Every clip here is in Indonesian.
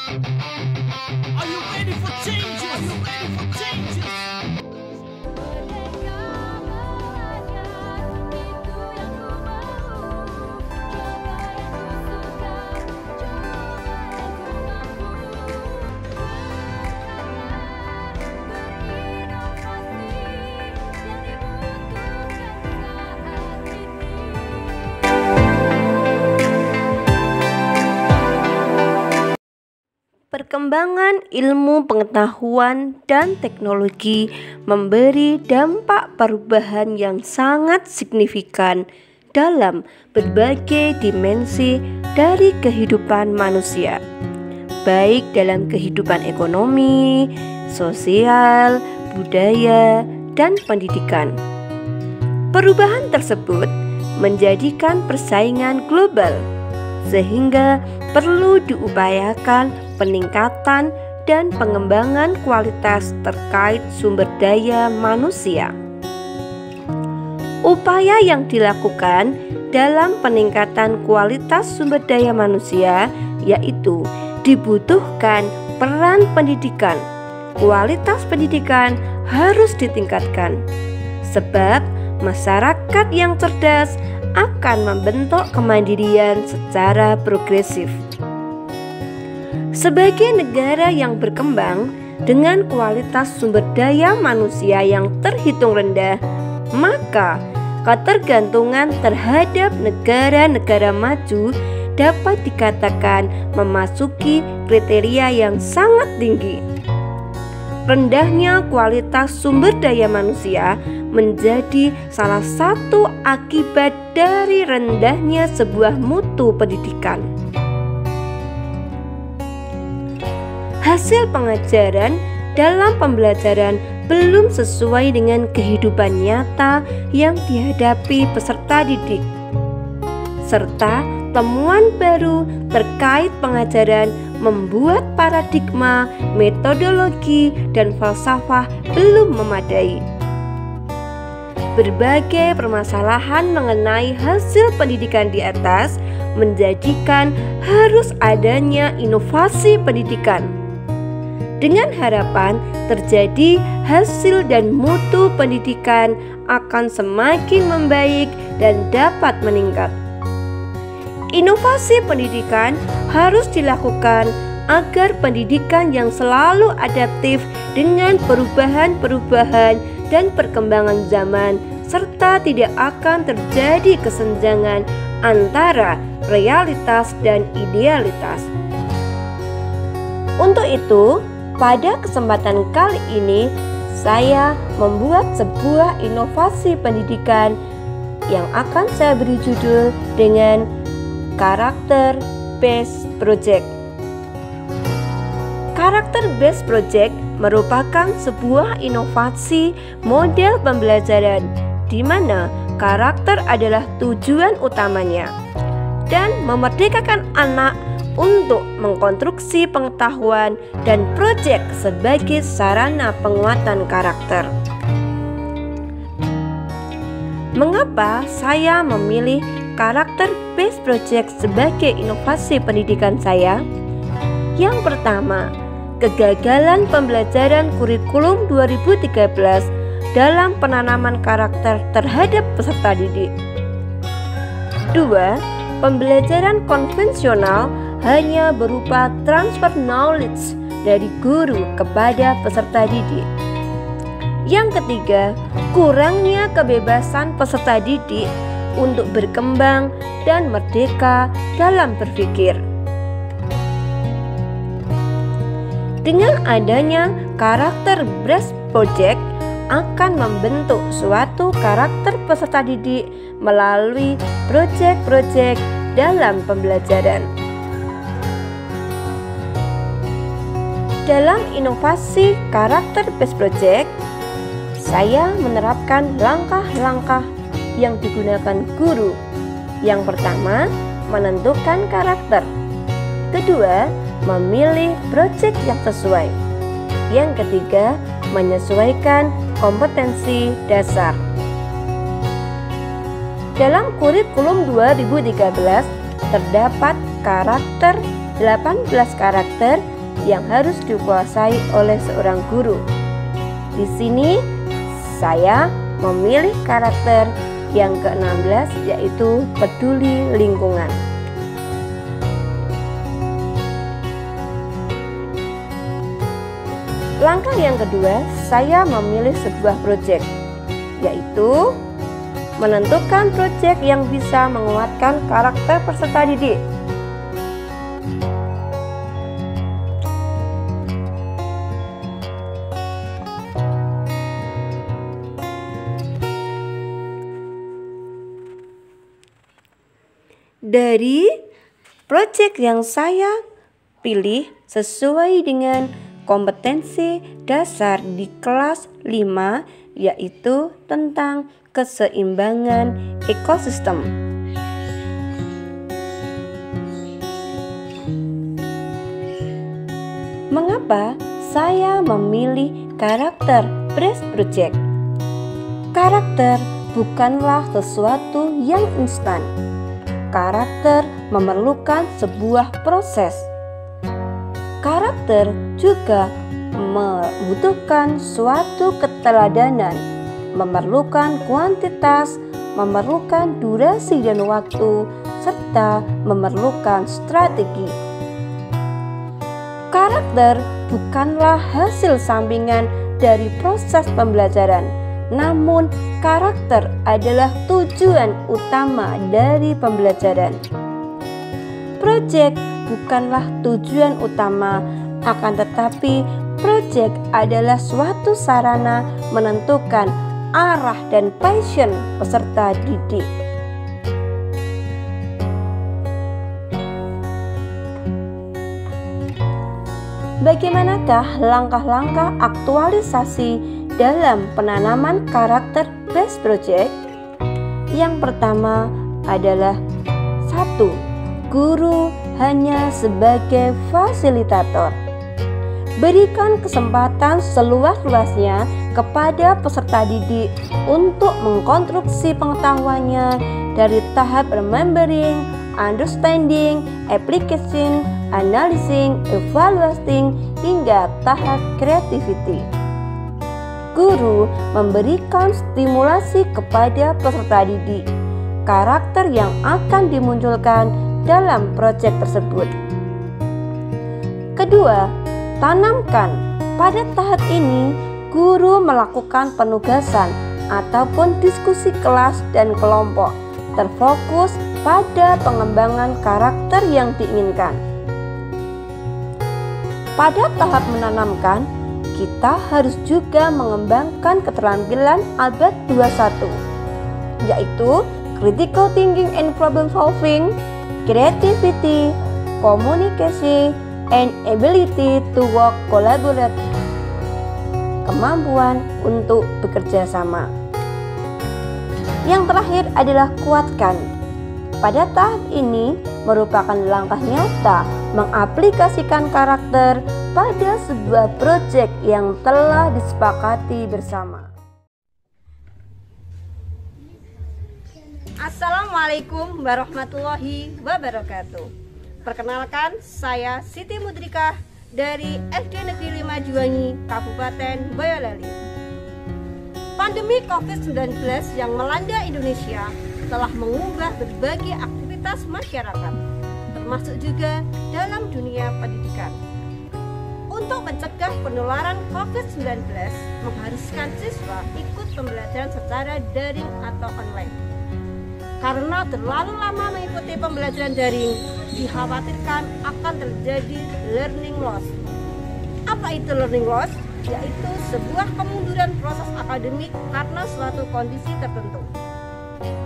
Are you ready for changes? Are you ready for changes? Perkembangan ilmu pengetahuan dan teknologi memberi dampak perubahan yang sangat signifikan dalam berbagai dimensi dari kehidupan manusia, baik dalam kehidupan ekonomi, sosial, budaya, dan pendidikan. Perubahan tersebut menjadikan persaingan global, sehingga perlu diupayakan peningkatan dan pengembangan kualitas terkait sumber daya manusia. Upaya yang dilakukan dalam peningkatan kualitas sumber daya manusia yaitu dibutuhkan peran pendidikan. Kualitas pendidikan harus ditingkatkan, sebab masyarakat yang cerdas akan membentuk kemandirian secara progresif. Sebagai negara yang berkembang dengan kualitas sumber daya manusia yang terhitung rendah, maka ketergantungan terhadap negara-negara maju dapat dikatakan memasuki kriteria yang sangat tinggi. Rendahnya kualitas sumber daya manusia menjadi salah satu akibat dari rendahnya sebuah mutu pendidikan. Hasil pengajaran dalam pembelajaran belum sesuai dengan kehidupan nyata yang dihadapi peserta didik, serta temuan baru terkait pengajaran membuat paradigma, metodologi, dan falsafah belum memadai. Berbagai permasalahan mengenai hasil pendidikan di atas menjadikan harus adanya inovasi pendidikan, dengan harapan terjadi hasil dan mutu pendidikan akan semakin membaik dan dapat meningkat. Inovasi pendidikan harus dilakukan agar pendidikan yang selalu adaptif dengan perubahan-perubahan dan perkembangan zaman, serta tidak akan terjadi kesenjangan antara realitas dan idealitas. Untuk itu, pada kesempatan kali ini, saya membuat sebuah inovasi pendidikan yang akan saya beri judul dengan Karakter Based Project. Karakter Based Project merupakan sebuah inovasi model pembelajaran di mana karakter adalah tujuan utamanya dan memerdekakan anak untuk mengkonstruksi pengetahuan dan proyek sebagai sarana penguatan karakter. Mengapa saya memilih karakter based project sebagai inovasi pendidikan saya? Yang pertama, kegagalan pembelajaran kurikulum 2013 dalam penanaman karakter terhadap peserta didik. 2. Pembelajaran konvensional hanya berupa transfer knowledge dari guru kepada peserta didik. Yang ketiga, kurangnya kebebasan peserta didik untuk berkembang dan merdeka dalam berpikir. Dengan adanya karakter based project akan membentuk suatu karakter peserta didik melalui proyek-proyek dalam pembelajaran. Dalam inovasi karakter based project, saya menerapkan langkah-langkah yang digunakan guru. Yang pertama, menentukan karakter. Kedua, memilih proyek yang sesuai. Yang ketiga, menyesuaikan kompetensi dasar. Dalam kurikulum 2013 terdapat 18 karakter yang harus dikuasai oleh seorang guru. Di sini saya memilih karakter yang ke-16, yaitu peduli lingkungan. Langkah yang kedua, saya memilih sebuah proyek, yaitu menentukan proyek yang bisa menguatkan karakter peserta didik. Dari proyek yang saya pilih sesuai dengan kompetensi dasar di kelas 5, yaitu tentang keseimbangan ekosistem. Mengapa saya memilih karakter BRES Project? Karakter bukanlah sesuatu yang instan. Karakter memerlukan sebuah proses. Karakter juga membutuhkan suatu keteladanan, memerlukan kuantitas, memerlukan durasi dan waktu, serta memerlukan strategi. Karakter bukanlah hasil sampingan dari proses pembelajaran, namun karakter adalah tujuan utama dari pembelajaran. Proyek bukanlah tujuan utama, akan tetapi proyek adalah suatu sarana menentukan arah dan passion peserta didik. Bagaimanakah langkah-langkah aktualisasi dalam penanaman karakter BRES Project? Yang pertama adalah 1. Guru hanya sebagai fasilitator. Berikan kesempatan seluas-luasnya kepada peserta didik untuk mengkonstruksi pengetahuannya dari tahap remembering, understanding, application, analyzing, evaluating, hingga tahap creativity. Guru memberikan stimulasi kepada peserta didik, karakter yang akan dimunculkan dalam proyek tersebut. Kedua, tanamkan. Pada tahap ini, guru melakukan penugasan ataupun diskusi kelas dan kelompok, terfokus pada pengembangan karakter yang diinginkan. Pada tahap menanamkan, kita harus juga mengembangkan keterampilan abad 21, yaitu critical thinking and problem solving, creativity, communication, and ability to work collaborative. Kemampuan untuk bekerja sama. Yang terakhir adalah kuatkan. Pada tahap ini merupakan langkah nyata mengaplikasikan karakter pada sebuah proyek yang telah disepakati bersama. Assalamualaikum warahmatullahi wabarakatuh. Perkenalkan, saya Siti Mudrikah dari SD Negeri 5 Juwangi, Kabupaten Boyolali. Pandemi COVID-19 yang melanda Indonesia telah mengubah berbagai aktivitas masyarakat, termasuk juga dalam dunia pendidikan. Untuk mencegah penularan COVID-19, mengharuskan siswa ikut pembelajaran secara daring atau online. Karena terlalu lama mengikuti pembelajaran daring, dikhawatirkan akan terjadi learning loss. Apa itu learning loss? Yaitu sebuah kemunduran proses akademik karena suatu kondisi tertentu.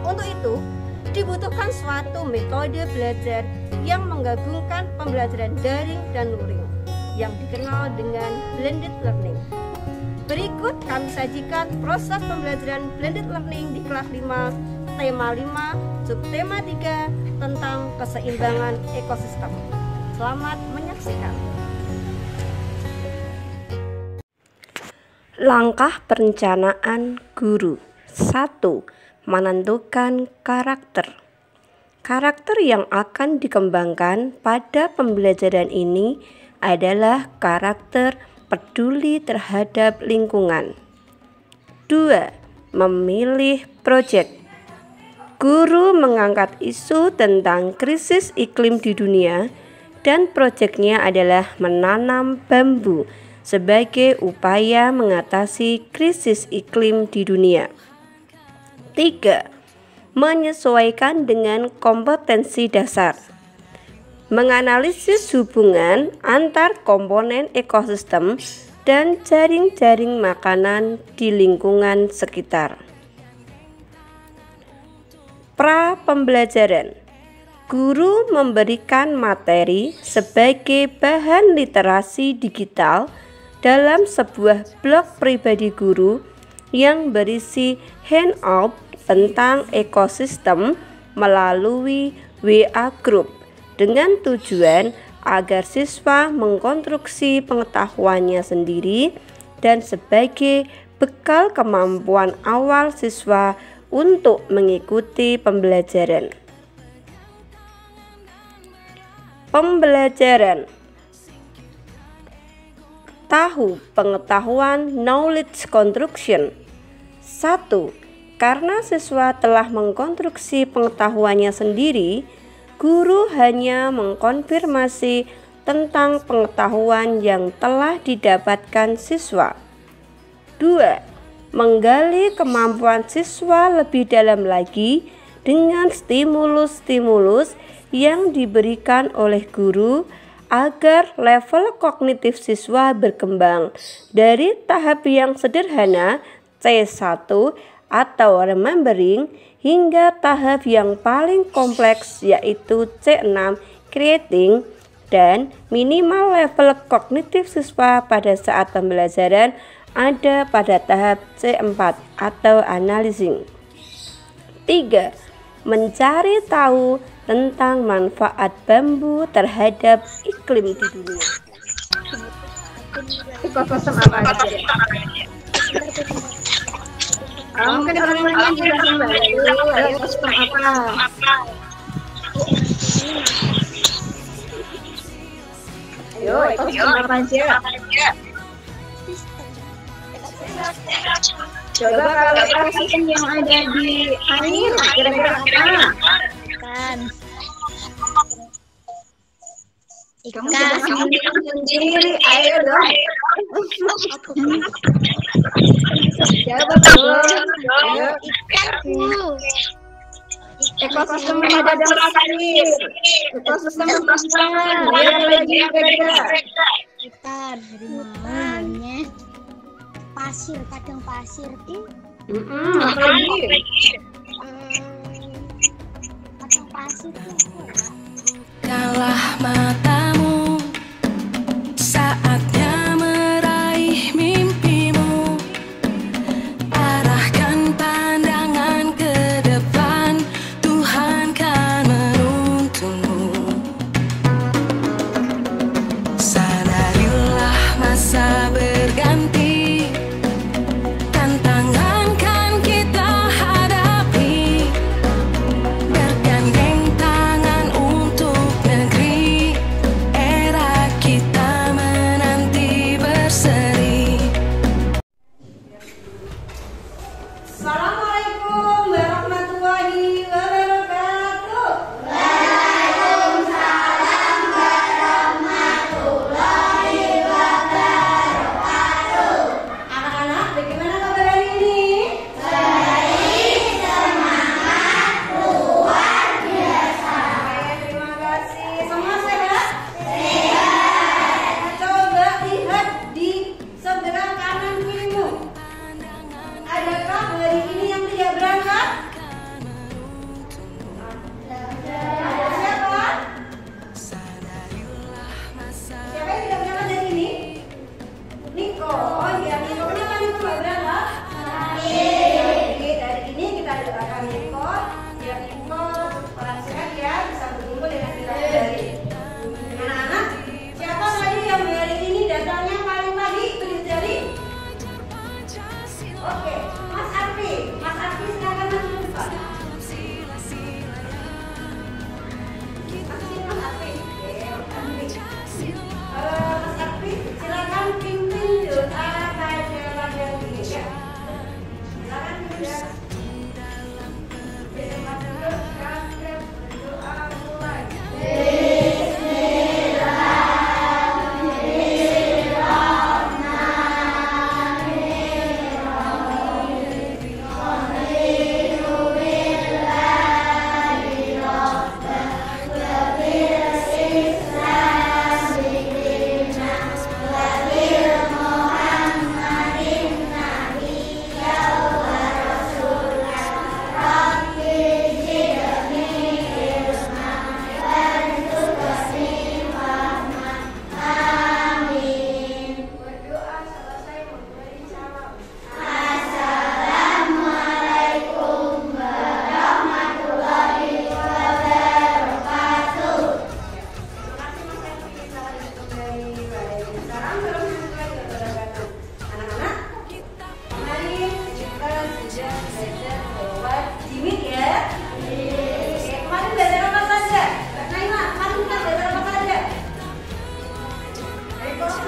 Untuk itu, dibutuhkan suatu metode belajar yang menggabungkan pembelajaran daring dan luring, yang dikenal dengan blended learning. Berikut kami sajikan proses pembelajaran blended learning di kelas 5, tema 5, subtema 3 tentang keseimbangan ekosistem. Selamat menyaksikan. Langkah perencanaan guru. 1. Menentukan karakter. Karakter yang akan dikembangkan pada pembelajaran ini adalah karakter peduli terhadap lingkungan. 2. Memilih proyek. Guru mengangkat isu tentang krisis iklim di dunia dan proyeknya adalah menanam bambu sebagai upaya mengatasi krisis iklim di dunia. 3. Menyesuaikan dengan kompetensi dasar. Menganalisis hubungan antar komponen ekosistem dan jaring-jaring makanan di lingkungan sekitar. Pra-pembelajaran. Guru memberikan materi sebagai bahan literasi digital dalam sebuah blog pribadi guru yang berisi handout tentang ekosistem melalui WA Group dengan tujuan agar siswa mengkonstruksi pengetahuannya sendiri dan sebagai bekal kemampuan awal siswa untuk mengikuti pembelajaran. Pembelajaran. Tahu pengetahuan knowledge construction. 1. Karena siswa telah mengkonstruksi pengetahuannya sendiri, guru hanya mengkonfirmasi tentang pengetahuan yang telah didapatkan siswa. 2. Menggali kemampuan siswa lebih dalam lagi dengan stimulus-stimulus yang diberikan oleh guru agar level kognitif siswa berkembang dari tahap yang sederhana C1 atau remembering hingga tahap yang paling kompleks yaitu C6 creating, dan minimal level kognitif siswa pada saat pembelajaran ada pada tahap C4 atau analyzing. 3. Mencari tahu tentang manfaat bambu terhadap iklim di dunia. Ekosistem apa aja? Mungkin teman-teman juga membantu. Ekosistem apa? Ayo, ekosistem apa aja? Coba kalau ekosistem yang ada di air, kira-kira apa? Kamu jangan sendiri, ayo dong. Coba dong. Ekosistem yang ada di air. Ekosistem apa? Lihat lagi kira-kira. Ikan, harimaunya pasir, padang pasir. Apa lagi? Padang pasir tuh. Bukalah matamu, saatnya meraih mimpimu. Arahkan pandangan ke depan, Tuhan kan menuntunmu. Sadarilah masa berganti, tantangan kan kita hadapi. Bergandeng tangan untuk negeri,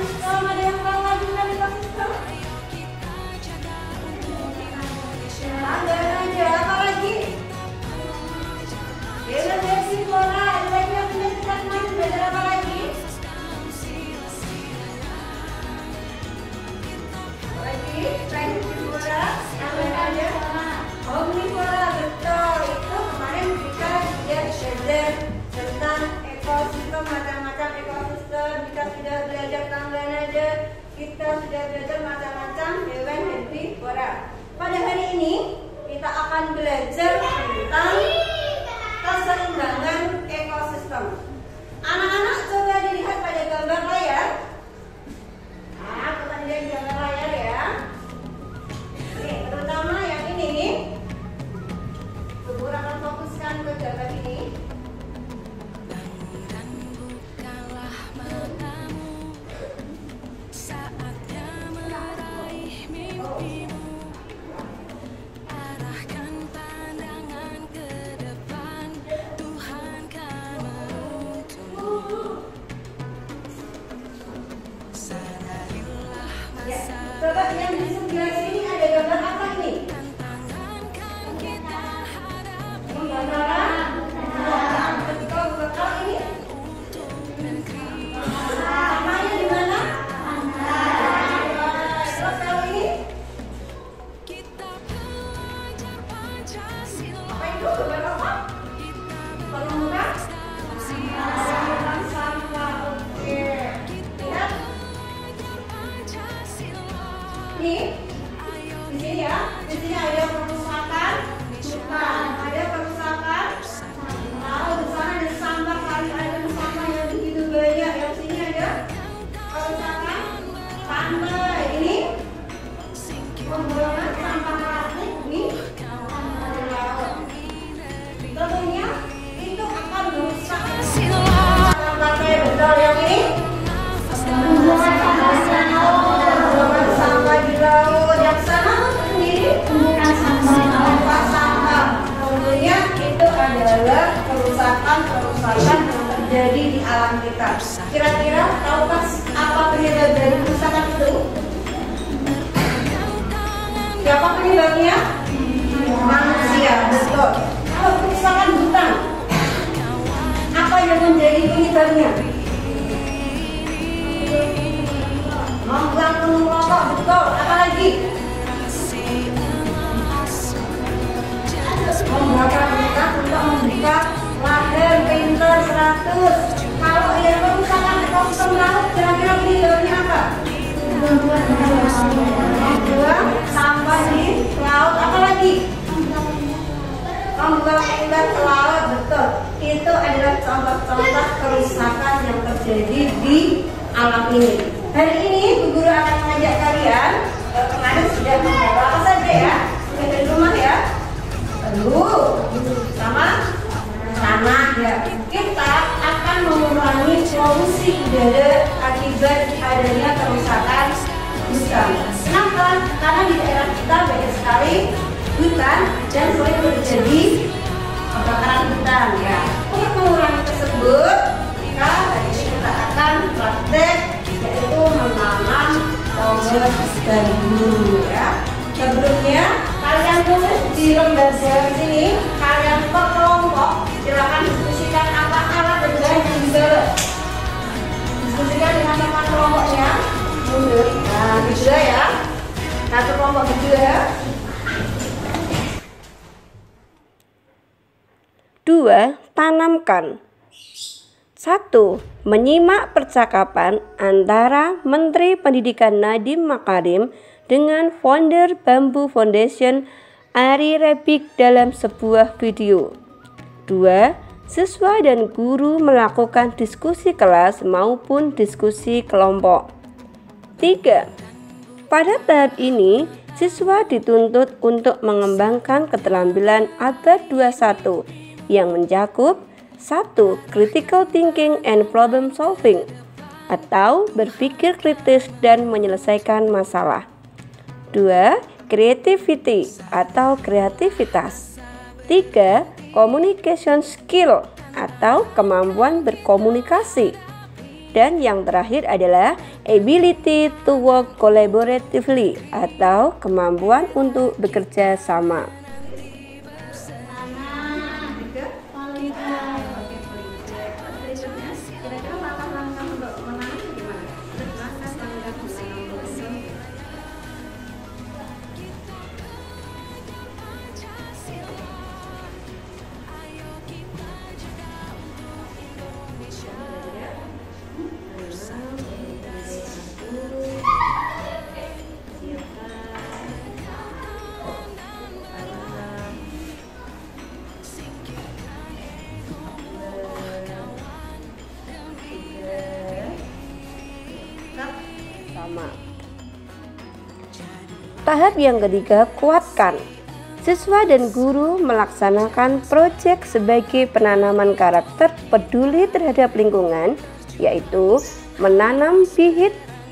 ekosistem, ada yang tahu lagi tentang ekosistem? Ada aja, apa lagi? Biodiversitas flora, ada lagi yang punya kita kemarin belajar apa lagi? Lagi, selain flora, apa aja? Omnivora, betul. Itu kemarin kita belajar tentang ekosistem, macam-macam ekosistem. Kita sudah belajar tentang aja, kita sudah belajar macam-macam hewan herbivora. Pada hari ini kita akan belajar tentang keseimbangan ekosistem. Anak-anak coba dilihat pada gambar layar. Nah, coba dilihat gambar layar ya. Nih, terutama yang ini nih. Ibu akan fokuskan ke gambar ini. Dan bukalah matamu, saatnya meraih mimpimu. Arahkan pandangan ke depan, Tuhan kan menuntunmu. Sadarilah Ya, masa coba yang di sebelah sini ada gambar apa ini? tantangan kan kita hadapi Gambaran. Betul, betul ini. untuk negeri. Namanya di mana? Terus kalau ini Kita belajar Pancasila, apa itu? Gambar apa? Pengemukan? Pengemukan sampah. Oke. Lihat. Pancasila. Nih, di sini ya, di sini ada kerusakan hutan, ada kerusakan laut, di sana ada sampah, kali ada sampah yang begitu banyak, yang sini ada kerusakan pantai. Ini pembuangan sampah plastik di laut. Tentunya itu akan merusak pantai. Betul yang ini. Pembuangan sampah di laut, yang sana sendiri sampah sampah. Tentunya itu adalah kerusakan yang terjadi di alam kita. Kira-kira tahukah apa penyebab dari kerusakan itu? Siapa penyebabnya? Manusia, betul. Kalau kerusakan hutan, apa yang menjadi penyebabnya? Membuang puntung rokok, betul. Apa lagi? Membakar hutan untuk membuka lahan pinter 100. Kalau yang kerusakan ekosistem laut, kira-kira penyebabnya apa? Membuang sampah di laut. Apa lagi? Membuang limbah ke laut, betul. Itu adalah contoh-contoh kerusakan yang terjadi di alam ini. Hari ini Bu Guru akan mengajak kalian, kemarin sudah membawa apa saja ya? Sudah dari rumah ya? Telur sama tanah ya. Kita akan mengurangi polusi udara akibat adanya kerusakan hutan. Kenapa? Karena di daerah kita banyak sekali hutan dan sering terjadi kebakaran hutan ya. Untuk mengurangi tersebut, kita akan praktek yaitu menanam pohon bambu ya. Sebelumnya kalian tulis di lembaga sini, kalian per kelompok silakan diskusikan apa alat dan bahan yang dibawa. Diskusikan dengan teman kelompoknya. Mundur. Nah, berdua ya. Satu kelompok berdua. 2. Tanamkan. 1. Menyimak percakapan antara Menteri Pendidikan Nadiem Makarim dengan founder Bamboo Foundation Ari Rebik dalam sebuah video. 2. Siswa dan guru melakukan diskusi kelas maupun diskusi kelompok. 3. Pada tahap ini, siswa dituntut untuk mengembangkan keterampilan abad 21 yang mencakup 1. Critical thinking and problem solving atau berpikir kritis dan menyelesaikan masalah. 2. Creativity atau kreativitas. 3. Communication skill atau kemampuan berkomunikasi. Dan yang terakhir adalah ability to work collaboratively atau kemampuan untuk bekerja sama. Tahap yang ketiga, kuatkan. Siswa dan guru melaksanakan proyek sebagai penanaman karakter peduli terhadap lingkungan, yaitu menanam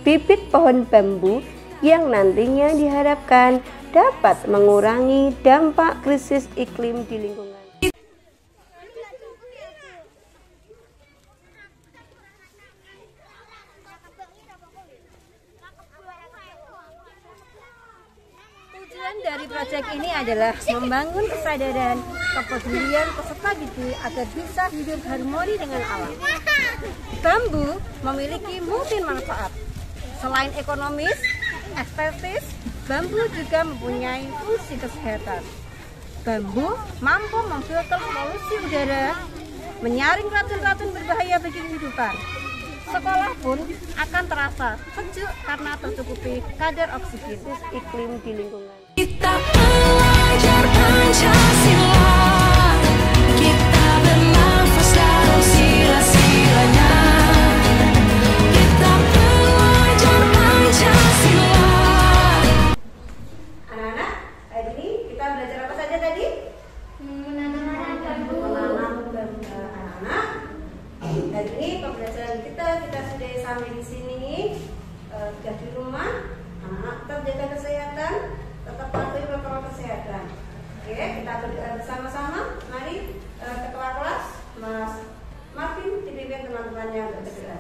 bibit pohon bambu yang nantinya diharapkan dapat mengurangi dampak krisis iklim di lingkungan. Tujuan dari proyek ini adalah membangun kesadaran kepedulian peserta didik agar bisa hidup harmoni dengan alam. Bambu memiliki multi manfaat. Selain ekonomis, estetis, bambu juga mempunyai fungsi kesehatan. Bambu mampu memfilter polusi udara, menyaring racun-racun berbahaya bagi kehidupan. Sekolah pun akan terasa sejuk karena tercukupi kadar oksigen iklim di lingkungan. Kita belajar Pancasila, kita bernafas dalam sila-silanya. Kita belajar Pancasila. Anak-anak, hari ini kita belajar apa saja tadi? Menanam bambu. Anak-anak, hari ini pembelajaran kita sudah sampai di sini. Sudah di rumah, anak-anak tetap jaga kesehatan, tetap patuhi protokol kesehatan. Oke, kita berdoa bersama-sama. Mari ketua kelas Mas Marvin dipimpin teman-temannya untuk berdoa.